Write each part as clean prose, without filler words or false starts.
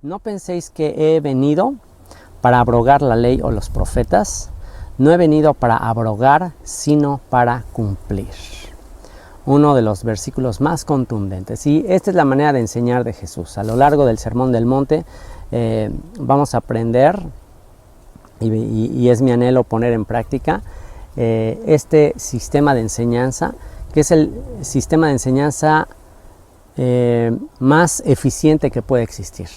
No penséis que he venido para abrogar la ley o los profetas. No he venido para abrogar, sino para cumplir. Uno de los versículos más contundentes. Y esta es la manera de enseñar de Jesús. A lo largo del Sermón del Monte vamos a aprender, y es mi anhelo poner en práctica, este sistema de enseñanza, que es el sistema de enseñanza más eficiente que puede existir.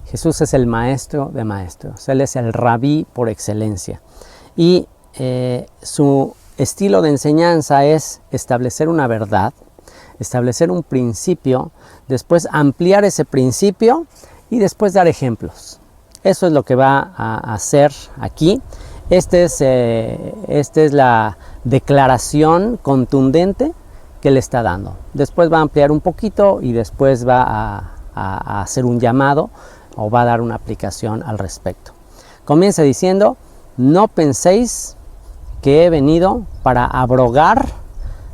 Jesús es el maestro de maestros, Él es el rabí por excelencia. Y su estilo de enseñanza es establecer una verdad, establecer un principio, después ampliar ese principio y después dar ejemplos. Eso es lo que va a hacer aquí. Esta es la declaración contundente que le está dando. Después va a ampliar un poquito y después va a hacer un llamado o va a dar una aplicación al respecto. Comienza diciendo: no penséis que he venido para abrogar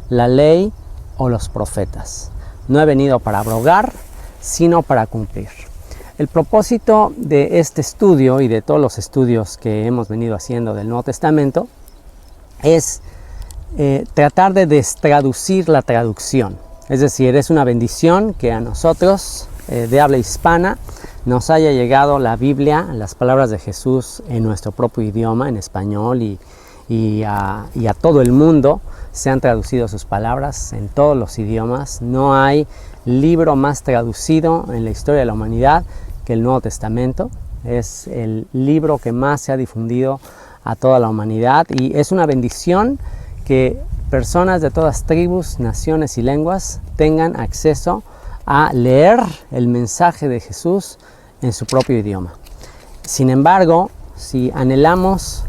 la ley o los profetas. No he venido para abrogar, sino para cumplir. El propósito de este estudio y de todos los estudios que hemos venido haciendo del Nuevo Testamento es tratar de destraducir la traducción. Es decir, es una bendición que a nosotros de habla hispana nos haya llegado la Biblia, las palabras de Jesús en nuestro propio idioma, en español, y a todo el mundo se han traducido sus palabras en todos los idiomas. No hay libro más traducido en la historia de la humanidad que el Nuevo Testamento. Es el libro que más se ha difundido a toda la humanidad y es una bendición que personas de todas tribus, naciones y lenguas tengan acceso a leer el mensaje de Jesús en su propio idioma. Sin embargo, si anhelamos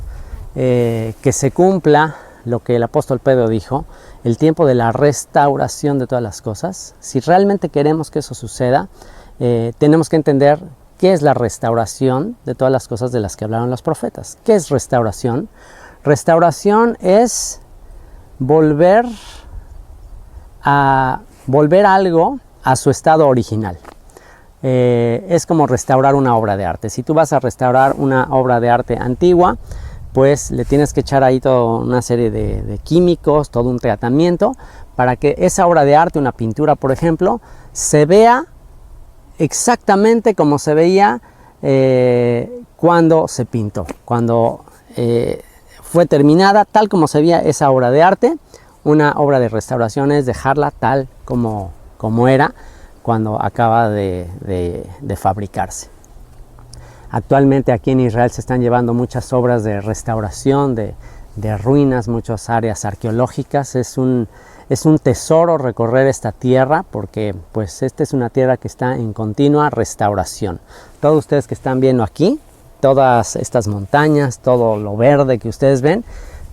que se cumpla lo que el apóstol Pedro dijo, el tiempo de la restauración de todas las cosas, si realmente queremos que eso suceda, tenemos que entender qué es la restauración de todas las cosas de las que hablaron los profetas. ¿Qué es restauración? Restauración es volver algo a su estado original. Es como restaurar una obra de arte. Si tú vas a restaurar una obra de arte antigua, pues le tienes que echar ahí toda una serie de químicos, todo un tratamiento, para que esa obra de arte, una pintura por ejemplo, se vea exactamente como se veía cuando se pintó, cuando fue terminada, tal como se veía esa obra de arte. Una obra de restauración es dejarla tal como era cuando acaba de fabricarse. Actualmente aquí en Israel se están llevando muchas obras de restauración, de ruinas, muchas áreas arqueológicas. Es un tesoro recorrer esta tierra porque pues esta es una tierra que está en continua restauración. Todos ustedes que están viendo aquí, todas estas montañas, todo lo verde que ustedes ven,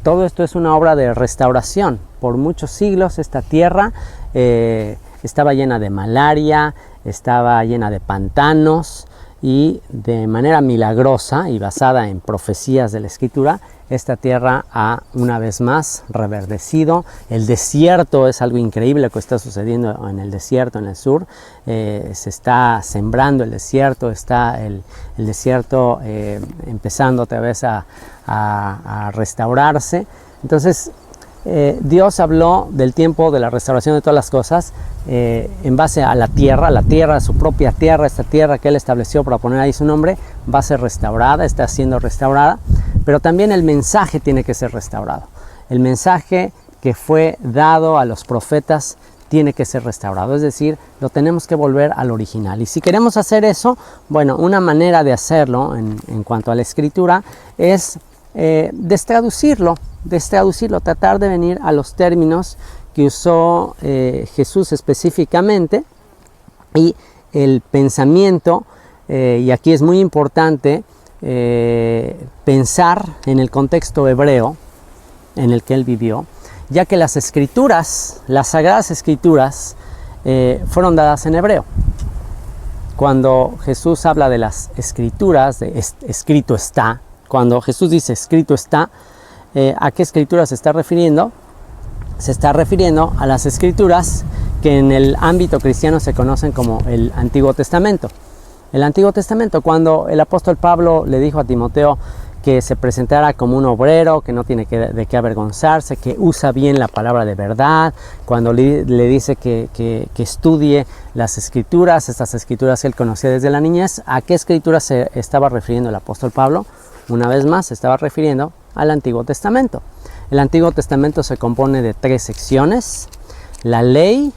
todo esto es una obra de restauración. Por muchos siglos esta tierra estaba llena de malaria, estaba llena de pantanos, y de manera milagrosa y basada en profecías de la Escritura, esta tierra ha una vez más reverdecido. El desierto es algo increíble que está sucediendo en el desierto, en el sur. Se está sembrando el desierto, está el desierto empezando otra vez a restaurarse. Entonces, Dios habló del tiempo de la restauración de todas las cosas en base a la tierra, su propia tierra, esta tierra que Él estableció para poner ahí su nombre, va a ser restaurada, está siendo restaurada, pero también el mensaje tiene que ser restaurado. El mensaje que fue dado a los profetas tiene que ser restaurado, es decir, lo tenemos que volver al original. Y si queremos hacer eso, bueno, una manera de hacerlo en cuanto a la Escritura es destraducirlo, tratar de venir a los términos que usó Jesús específicamente, y el pensamiento, y aquí es muy importante pensar en el contexto hebreo en el que él vivió, ya que las escrituras, las sagradas escrituras, fueron dadas en hebreo. Cuando Jesús habla de las escrituras, de escrito está, cuando Jesús dice escrito está, ¿a qué escrituras se está refiriendo? Se está refiriendo a las escrituras que en el ámbito cristiano se conocen como el Antiguo Testamento. el Antiguo Testamento. Cuando el apóstol Pablo le dijo a Timoteo que se presentara como un obrero, que no tiene de qué avergonzarse, que usa bien la palabra de verdad, cuando le dice que estudie las escrituras, estas escrituras que él conocía desde la niñez, ¿a qué escrituras se estaba refiriendo el apóstol Pablo? Una vez más, se estaba refiriendo al Antiguo Testamento. El Antiguo Testamento se compone de 3 secciones: la ley,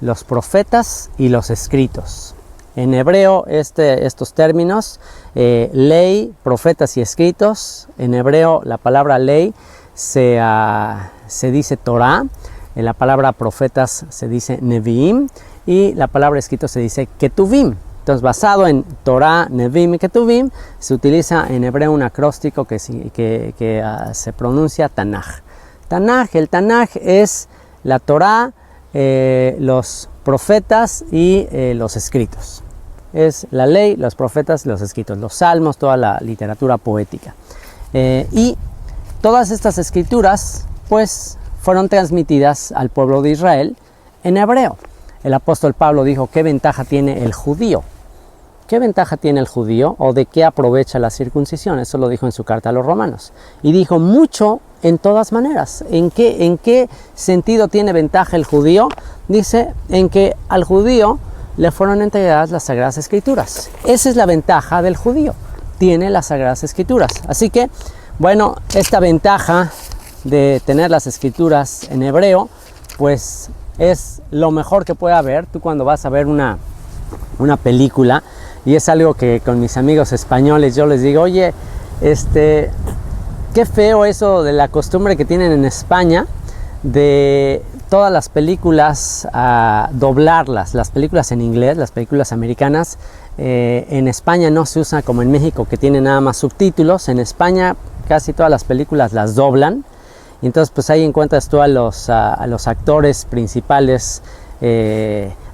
los profetas y los escritos. En hebreo estos términos, ley, profetas y escritos, en hebreo la palabra ley se dice Torah, en la palabra profetas se dice Neviim y la palabra escrito se dice Ketuvim. Entonces, basado en Torah, Neviim y Ketuvim, se utiliza en hebreo un acróstico que se pronuncia Tanaj. El Tanaj es la Torah, los profetas y los escritos. Es la ley, los profetas, los escritos, los salmos, toda la literatura poética. Y todas estas escrituras pues fueron transmitidas al pueblo de Israel en hebreo. El apóstol Pablo dijo: ¿qué ventaja tiene el judío? ¿Qué ventaja tiene el judío o de qué aprovecha la circuncisión? Eso lo dijo en su carta a los romanos. Y dijo: mucho en todas maneras. ¿En qué sentido tiene ventaja el judío? Dice, en que al judío le fueron entregadas las Sagradas Escrituras. Esa es la ventaja del judío. Tiene las Sagradas Escrituras. Así que, bueno, esta ventaja de tener las Escrituras en hebreo, pues es lo mejor que puede haber. Tú cuando vas a ver una película, y es algo que con mis amigos españoles yo les digo: oye, qué feo eso de la costumbre que tienen en España de todas las películas doblarlas, las películas en inglés, las películas americanas. En España no se usa como en México, que tiene nada más subtítulos. En España casi todas las películas las doblan, y entonces pues ahí encuentras tú a los actores principales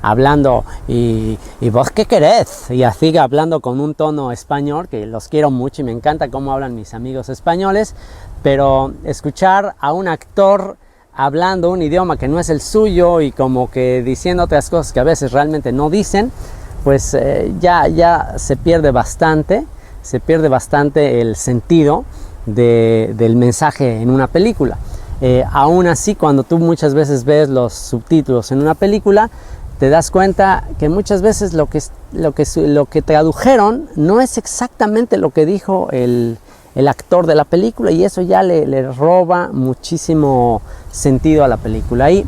hablando y vos qué querés, y así hablando con un tono español, que los quiero mucho y me encanta cómo hablan mis amigos españoles, pero escuchar a un actor hablando un idioma que no es el suyo y como que diciendo otras cosas que a veces realmente no dicen, pues ya se pierde bastante el sentido del mensaje en una película. Aún así, cuando tú muchas veces ves los subtítulos en una película, te das cuenta que muchas veces lo que tradujeron no es exactamente lo que dijo el actor de la película, y eso ya le roba muchísimo sentido a la película. Y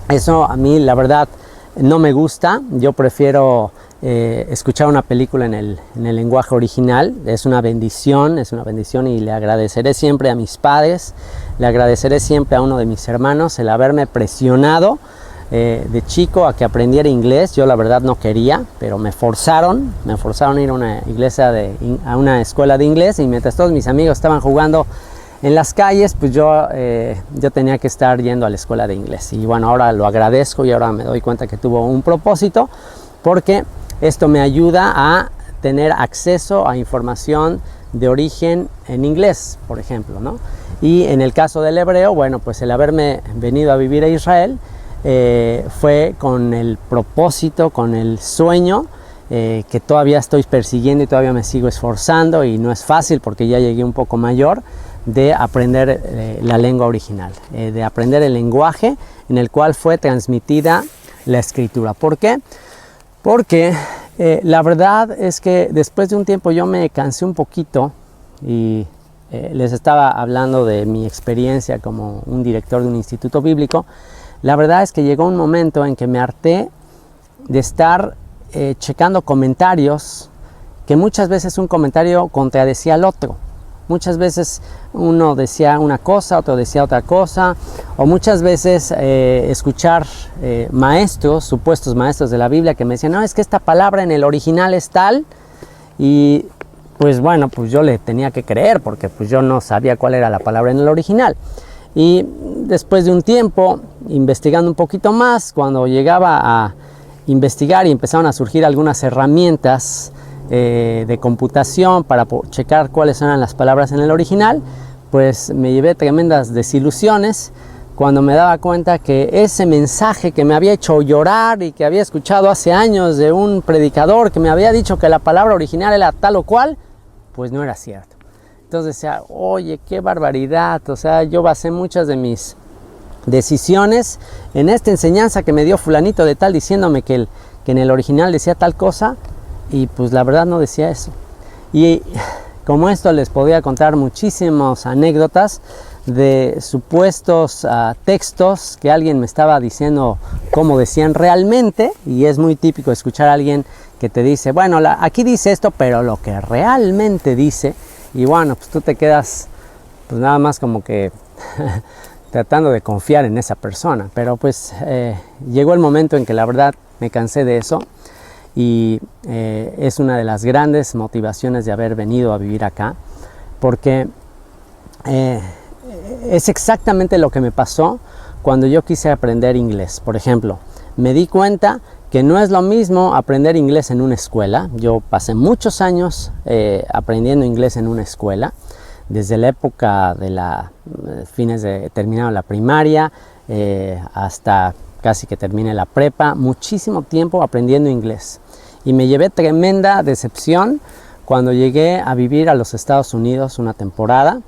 eso a mí la verdad no me gusta. Yo prefiero escuchar una película en el lenguaje original. Es una bendición y le agradeceré siempre a mis padres, le agradeceré siempre a uno de mis hermanos el haberme presionado de chico a que aprendiera inglés. Yo la verdad no quería, pero me forzaron a ir a una escuela de inglés, y mientras todos mis amigos estaban jugando en las calles, pues yo tenía que estar yendo a la escuela de inglés. Y bueno, ahora lo agradezco y ahora me doy cuenta que tuvo un propósito, porque esto me ayuda a tener acceso a información de origen en inglés, por ejemplo, ¿no? Y en el caso del hebreo, bueno, pues el haberme venido a vivir a Israel fue con el propósito, con el sueño que todavía estoy persiguiendo y todavía me sigo esforzando, y no es fácil porque ya llegué un poco mayor, de aprender la lengua original, de aprender el lenguaje en el cual fue transmitida la escritura. ¿Por qué? Porque la verdad es que después de un tiempo yo me cansé un poquito, y les estaba hablando de mi experiencia como un director de un instituto bíblico. La verdad es que llegó un momento en que me harté de estar checando comentarios, que muchas veces un comentario contradecía al otro. Muchas veces uno decía una cosa, otro decía otra cosa, o muchas veces escuchar maestros, supuestos maestros de la Biblia, que me decían: no, es que esta palabra en el original es tal, y pues bueno, pues yo le tenía que creer, porque pues yo no sabía cuál era la palabra en el original. Y después de un tiempo, investigando un poquito más, cuando llegaba a investigar y empezaron a surgir algunas herramientas de computación para checar cuáles eran las palabras en el original, pues me llevé tremendas desilusiones, cuando me daba cuenta que ese mensaje que me había hecho llorar y que había escuchado hace años de un predicador que me había dicho que la palabra original era tal o cual, pues no era cierto. Entonces decía, oye, qué barbaridad, o sea, yo basé muchas de mis decisiones en esta enseñanza que me dio fulanito de tal diciéndome que en el original decía tal cosa y pues la verdad no decía eso. Y como esto les podía contar muchísimas anécdotas de supuestos textos que alguien me estaba diciendo cómo decían realmente, y es muy típico escuchar a alguien que te dice, bueno, aquí dice esto, pero lo que realmente dice, y bueno, pues tú te quedas pues nada más como que tratando de confiar en esa persona, pero pues llegó el momento en que la verdad me cansé de eso y es una de las grandes motivaciones de haber venido a vivir acá, porque es exactamente lo que me pasó cuando yo quise aprender inglés. Por ejemplo, me di cuenta que no es lo mismo aprender inglés en una escuela. Yo pasé muchos años aprendiendo inglés en una escuela, desde la época de fines de terminado la primaria hasta casi que termine la prepa, muchísimo tiempo aprendiendo inglés. Y me llevé tremenda decepción cuando llegué a vivir a los Estados Unidos una temporada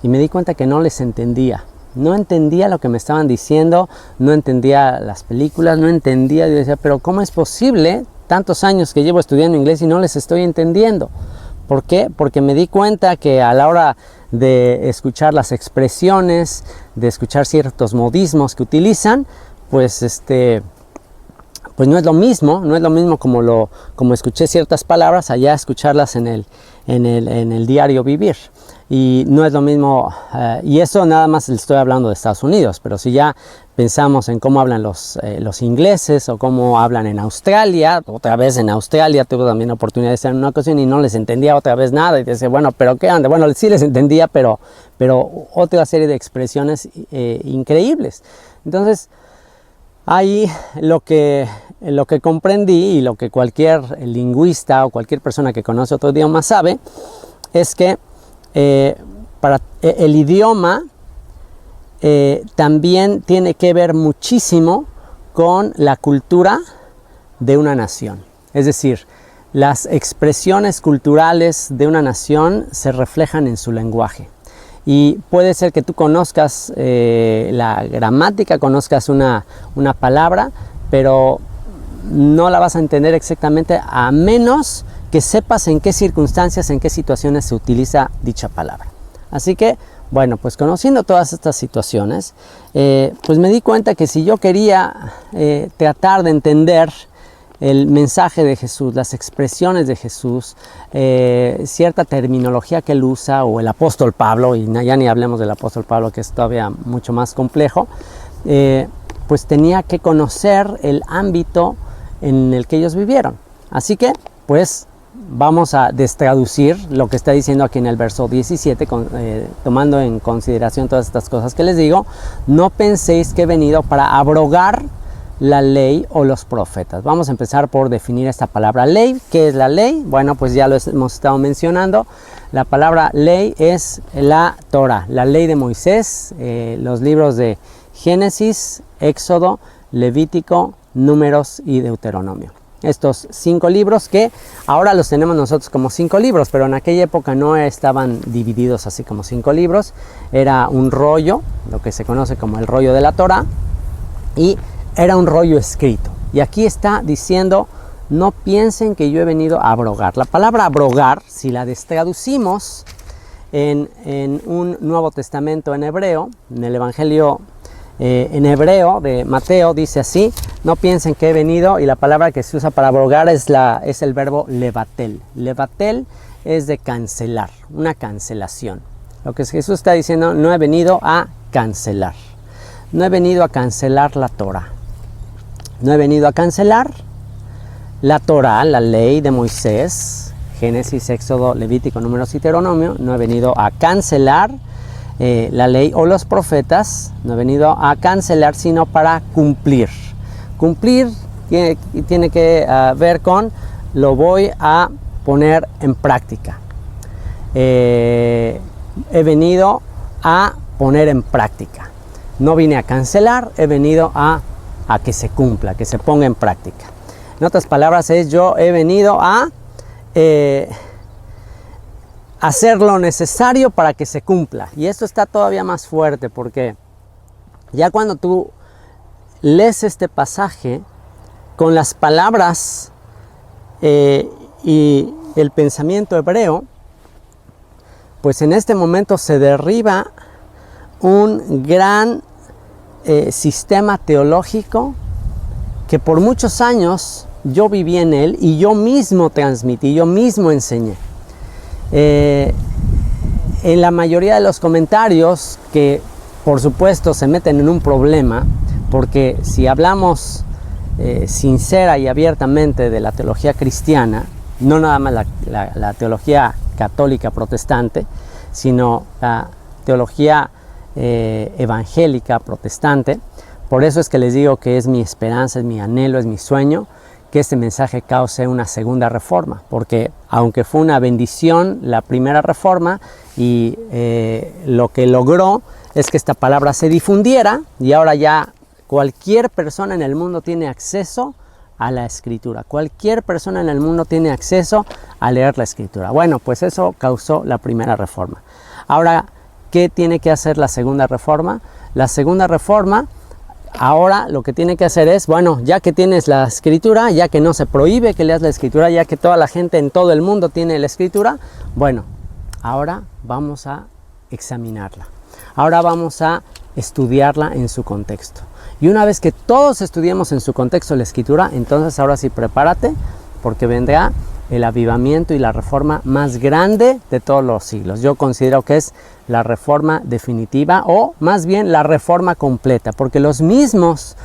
y me di cuenta que no les entendía. No entendía lo que me estaban diciendo, no entendía las películas, no entendía. Yo decía, pero ¿cómo es posible tantos años que llevo estudiando inglés y no les estoy entendiendo? ¿Por qué? Porque me di cuenta que a la hora de escuchar las expresiones, de escuchar ciertos modismos que utilizan, pues pues no es lo mismo como escuché ciertas palabras allá escucharlas en el diario vivir. Y no es lo mismo, y eso nada más le estoy hablando de Estados Unidos, pero si ya pensamos en cómo hablan los ingleses o cómo hablan en Australia, otra vez en Australia tuve también la oportunidad de estar en una ocasión y no les entendía otra vez nada, y decía, bueno, pero ¿qué onda? Bueno, sí les entendía, pero otra serie de expresiones increíbles. Entonces, ahí lo que comprendí y lo que cualquier lingüista o cualquier persona que conoce otro idioma sabe, es que para el idioma también tiene que ver muchísimo con la cultura de una nación. Es decir, las expresiones culturales de una nación se reflejan en su lenguaje. Y puede ser que tú conozcas la gramática, conozcas una palabra, pero no la vas a entender exactamente a menos que sepas en qué circunstancias, en qué situaciones se utiliza dicha palabra. Así que, bueno, pues conociendo todas estas situaciones, pues me di cuenta que si yo quería tratar de entender el mensaje de Jesús, las expresiones de Jesús, cierta terminología que él usa, o el apóstol Pablo, y ya ni hablemos del apóstol Pablo, que es todavía mucho más complejo, pues tenía que conocer el ámbito en el que ellos vivieron. Así que, pues, vamos a destraducir lo que está diciendo aquí en el verso 17, tomando en consideración todas estas cosas que les digo. No penséis que he venido para abrogar la ley o los profetas. Vamos a empezar por definir esta palabra ley. ¿Qué es la ley? Bueno, pues ya lo hemos estado mencionando. La palabra ley es la Torah, la ley de Moisés, los libros de Génesis, Éxodo, Levítico, Números y Deuteronomio. Estos 5 libros que ahora los tenemos nosotros como 5 libros, pero en aquella época no estaban divididos así como 5 libros. Era un rollo, lo que se conoce como el rollo de la Torah, y era un rollo escrito. Y aquí está diciendo, no piensen que yo he venido a abrogar. La palabra abrogar, si la traducimos en un Nuevo Testamento en hebreo, en el Evangelio en hebreo de Mateo, dice así: no piensen que he venido, y la palabra que se usa para abrogar es el verbo levatel. Levatel es de cancelar, una cancelación. Lo que Jesús está diciendo, no he venido a cancelar. No he venido a cancelar la Torah. No he venido a cancelar la Torah, la ley de Moisés, Génesis, Éxodo, Levítico, Números y Deuteronomio. No he venido a cancelar la ley o los profetas. No he venido a cancelar, sino para cumplir. Cumplir tiene que ver con lo voy a poner en práctica. He venido a poner en práctica. No vine a cancelar, he venido a que se cumpla, que se ponga en práctica. En otras palabras, yo he venido a hacer lo necesario para que se cumpla. Y esto está todavía más fuerte, porque ya cuando tú lees este pasaje con las palabras y el pensamiento hebreo, pues en este momento se derriba un gran sistema teológico que por muchos años yo viví en él y yo mismo transmití, yo mismo enseñé. En la mayoría de los comentarios, que por supuesto se meten en un problema, porque si hablamos sincera y abiertamente de la teología cristiana, no nada más la teología católica protestante, sino la teología evangélica protestante, por eso es que les digo que es mi esperanza, es mi anhelo, es mi sueño, que este mensaje cause una segunda reforma, porque aunque fue una bendición la primera reforma y lo que logró es que esta palabra se difundiera y ahora ya cualquier persona en el mundo tiene acceso a la escritura, cualquier persona en el mundo tiene acceso a leer la escritura. Bueno, pues eso causó la primera reforma. Ahora, ¿qué tiene que hacer la segunda reforma? La segunda reforma ahora lo que tiene que hacer es, bueno, ya que tienes la escritura, ya que no se prohíbe que leas la escritura, ya que toda la gente en todo el mundo tiene la escritura, bueno, ahora vamos a examinarla. Ahora vamos a estudiarla en su contexto. Y una vez que todos estudiemos en su contexto la escritura, entonces ahora sí prepárate, porque vendrá el avivamiento y la reforma más grande de todos los siglos. Yo considero que es la reforma definitiva, o más bien la reforma completa, porque los mismos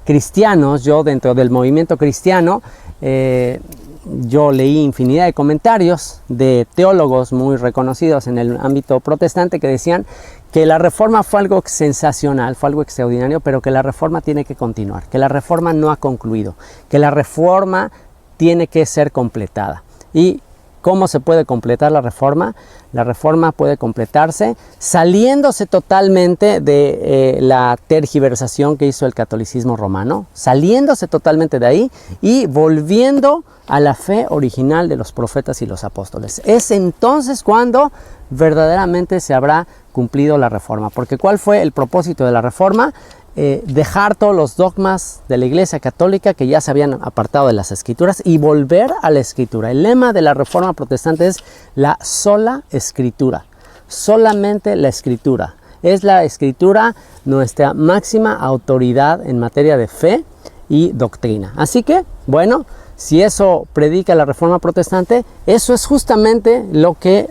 cristianos, yo dentro del movimiento cristiano, yo leí infinidad de comentarios de teólogos muy reconocidos en el ámbito protestante que decían que la reforma fue algo sensacional, fue algo extraordinario, pero que la reforma tiene que continuar, que la reforma no ha concluido, que la reforma tiene que ser completada. ¿Y cómo se puede completar la reforma? La reforma puede completarse saliéndose totalmente de la tergiversación que hizo el catolicismo romano, saliéndose totalmente de ahí y volviendo a la fe original de los profetas y los apóstoles. Es entonces cuando verdaderamente se habrá cumplido la reforma. Porque ¿cuál fue el propósito de la reforma? Dejar todos los dogmas de la Iglesia Católica que ya se habían apartado de las Escrituras y volver a la Escritura. El lema de la Reforma Protestante es la sola Escritura, solamente la Escritura. Es la Escritura nuestra máxima autoridad en materia de fe y doctrina. Así que, bueno, si eso predica la Reforma Protestante, eso es justamente lo que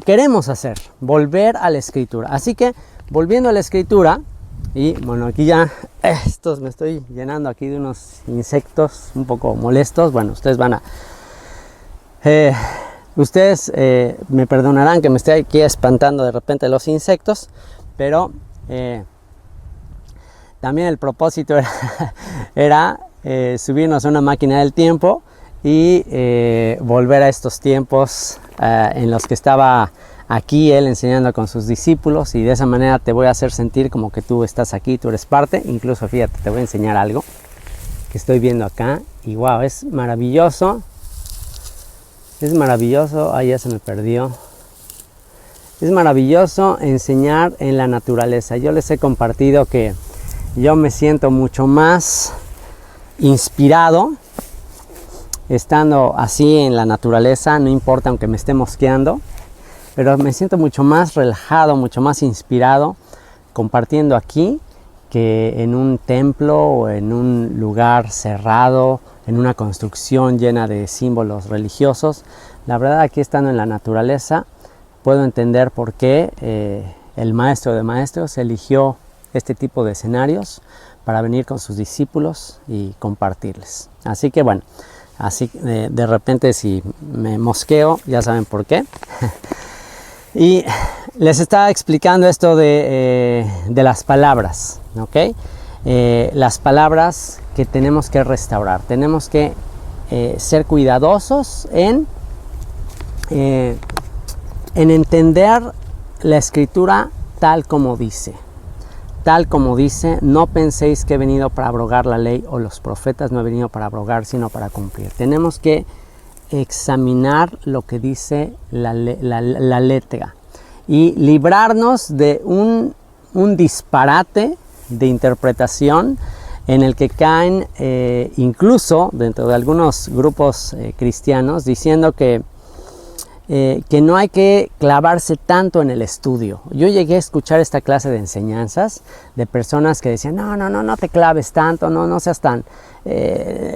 queremos hacer, volver a la Escritura. Así que, volviendo a la escritura, y bueno, aquí ya me estoy llenando aquí de unos insectos un poco molestos. Bueno, ustedes van a... me perdonarán que me esté aquí espantando de repente los insectos, pero también el propósito era subirnos a una máquina del tiempo y volver a estos tiempos en los que estaba aquí él enseñando con sus discípulos, y de esa manera te voy a hacer sentir como que tú estás aquí, tú eres parte. Incluso fíjate, te voy a enseñar algo que estoy viendo acá y wow, es maravilloso. Es maravilloso, ya se me perdió. Es maravilloso enseñar en la naturaleza. Yo les he compartido que yo me siento mucho más inspirado estando así en la naturaleza, no importa aunque me esté mosqueando. Pero me siento mucho más relajado, mucho más inspirado compartiendo aquí que en un templo o en un lugar cerrado, en una construcción llena de símbolos religiosos. La verdad, aquí estando en la naturaleza, puedo entender por qué el maestro de maestros eligió este tipo de escenarios para venir con sus discípulos y compartirles. Así que bueno, así de repente si me mosqueo, ya saben por qué. Y les estaba explicando esto de las palabras, ¿ok? Las palabras que tenemos que restaurar. Tenemos que ser cuidadosos en entender la escritura tal como dice. Tal como dice, no penséis que he venido para abrogar la ley o los profetas, no he venido para abrogar, sino para cumplir. Tenemos que examinar lo que dice la letra y librarnos de un disparate de interpretación en el que caen incluso dentro de algunos grupos cristianos diciendo que no hay que clavarse tanto en el estudio. Yo llegué a escuchar esta clase de enseñanzas de personas que decían, no te claves tanto, no seas tan,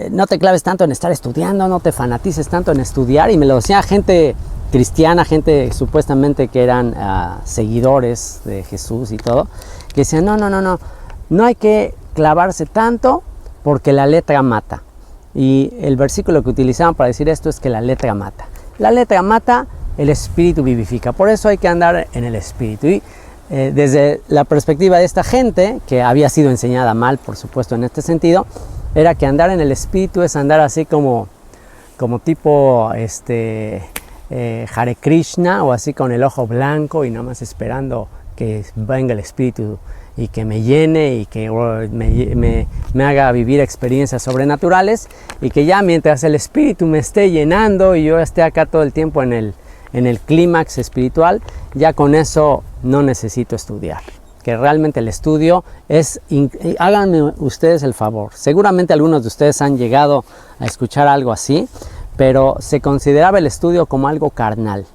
no te claves tanto en estar estudiando, no te fanatices tanto en estudiar, y me lo decía gente cristiana, gente supuestamente que eran seguidores de Jesús y todo, que decían, no hay que clavarse tanto porque la letra mata. Y el versículo que utilizaban para decir esto es que la letra mata. La letra mata, el espíritu vivifica. Por eso hay que andar en el espíritu. Y desde la perspectiva de esta gente, que había sido enseñada mal, por supuesto, en este sentido, era que andar en el espíritu es andar así como tipo Hare Krishna, o así con el ojo blanco y nada más esperando que venga el espíritu y que me llene y que me haga vivir experiencias sobrenaturales, y que ya mientras el espíritu me esté llenando y yo esté acá todo el tiempo en el clímax espiritual, ya con eso no necesito estudiar. Que realmente el estudio es, háganme ustedes el favor, seguramente algunos de ustedes han llegado a escuchar algo así, pero se consideraba el estudio como algo carnal,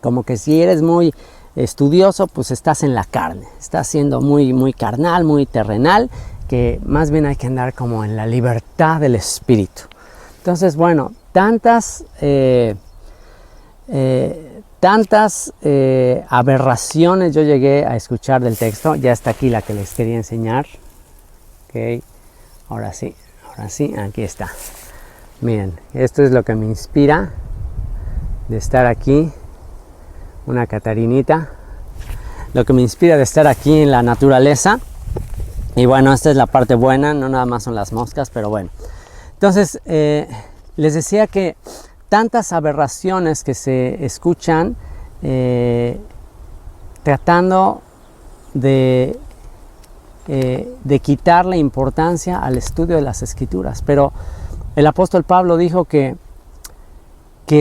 como que si eres muy estudioso, pues estás en la carne, estás siendo muy carnal, muy terrenal, que más bien hay que andar como en la libertad del espíritu. Entonces, bueno, tantas aberraciones yo llegué a escuchar del texto. Ya está aquí la que les quería enseñar. Ok, ahora sí, aquí está. Miren, esto es lo que me inspira de estar aquí. Una catarinita, lo que me inspira de estar aquí en la naturaleza. Y bueno, esta es la parte buena, no nada más son las moscas, pero bueno. Entonces, les decía que tantas aberraciones que se escuchan tratando de quitarle importancia al estudio de las Escrituras. Pero el apóstol Pablo dijo que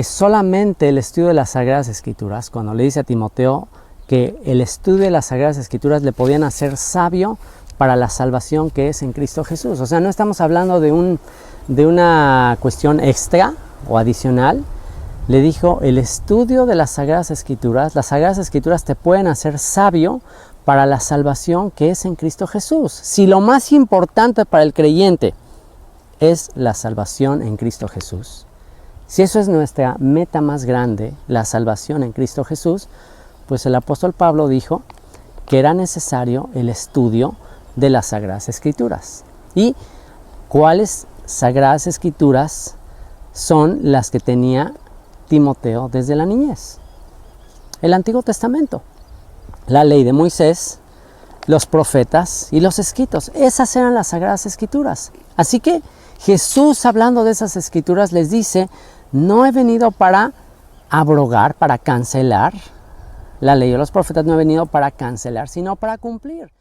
solamente el estudio de las Sagradas Escrituras, cuando le dice a Timoteo que el estudio de las Sagradas Escrituras le podían hacer sabio para la salvación que es en Cristo Jesús. O sea, no estamos hablando de una cuestión extra o adicional. Le dijo, el estudio de las Sagradas Escrituras te pueden hacer sabio para la salvación que es en Cristo Jesús. Si lo más importante para el creyente es la salvación en Cristo Jesús, si eso es nuestra meta más grande, la salvación en Cristo Jesús, pues el apóstol Pablo dijo que era necesario el estudio de las Sagradas Escrituras. ¿Y cuáles Sagradas Escrituras son las que tenía Timoteo desde la niñez? El Antiguo Testamento, la ley de Moisés, los profetas y los escritos. Esas eran las Sagradas Escrituras. Así que Jesús, hablando de esas Escrituras, les dice, no he venido para abrogar, para cancelar la ley de los profetas, no he venido para cancelar, sino para cumplir.